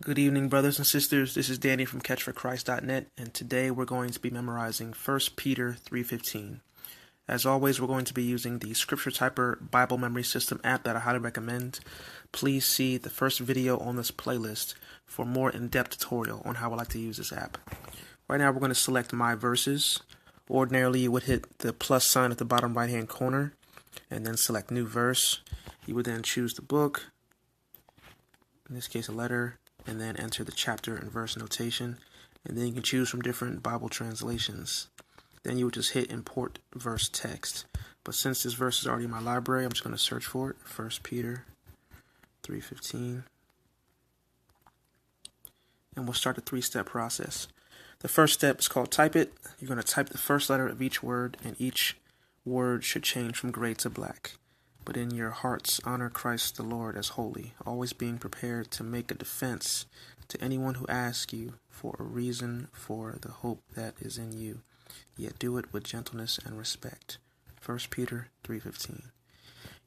Good evening, brothers and sisters. This is Danny from CatchForChrist.net, and today we're going to be memorizing 1 Peter 3:15. As always, we're going to be using the Scripture Typer Bible Memory System app that I highly recommend. Please see the first video on this playlist for more in-depth tutorial on how I like to use this app. Right now, we're going to select My Verses. Ordinarily, you would hit the plus sign at the bottom right-hand corner, and then select New Verse. You would then choose the book, in this case a letter, and then enter the chapter and verse notation, and then you can choose from different Bible translations. Then you would just hit import verse text. But since this verse is already in my library, I'm just going to search for it. 1 Peter 3:15. And we'll start the three-step process. The first step is called type it. You're going to type the first letter of each word, and each word should change from gray to black. But in your hearts, honor Christ the Lord as holy, always being prepared to make a defense to anyone who asks you for a reason for the hope that is in you, yet do it with gentleness and respect. 1 Peter 3:15.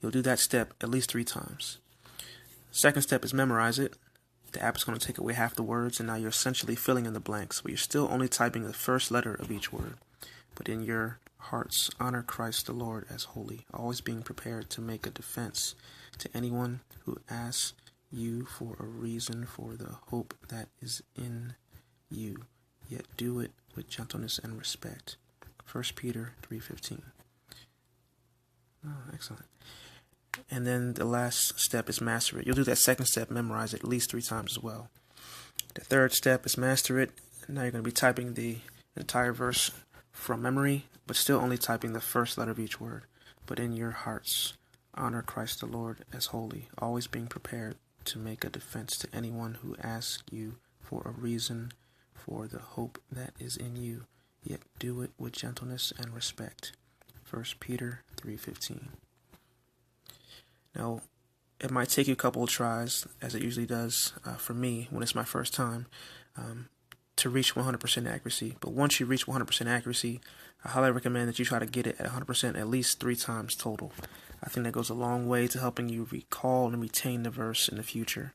You'll do that step at least 3 times. Second step is memorize it. The app is going to take away half the words, and now you're essentially filling in the blanks, but you're still only typing the first letter of each word. But in your hearts, honor Christ the Lord as holy, always being prepared to make a defense to anyone who asks you for a reason for the hope that is in you, yet do it with gentleness and respect. 1 Peter 3:15. Oh, excellent. And then the last step is master it. You'll do that second step, memorize it at least 3 times as well. The third step is master it. Now you're going to be typing the entire verse from memory, but still only typing the first letter of each word. But in your hearts, honor Christ the Lord as holy, always being prepared to make a defense to anyone who asks you for a reason for the hope that is in you, yet do it with gentleness and respect. 1 Peter 3:15. Now, it might take you a couple of tries, as it usually does for me when it's my first time, to reach 100% accuracy. But once you reach 100% accuracy, I highly recommend that you try to get it at 100% at least 3 times total. I think that goes a long way to helping you recall and retain the verse in the future.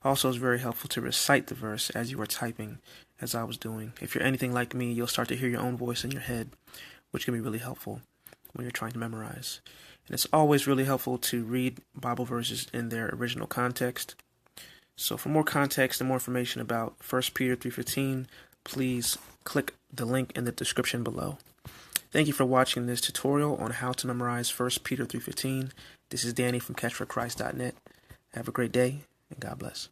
Also, it's very helpful to recite the verse as you are typing, as I was doing. If you're anything like me, you'll start to hear your own voice in your head, which can be really helpful when you're trying to memorize. And it's always really helpful to read Bible verses in their original context. So for more context and more information about 1 Peter 3:15, please click the link in the description below. Thank you for watching this tutorial on how to memorize 1 Peter 3:15. This is Danny from CatchForChrist.net. Have a great day, and God bless.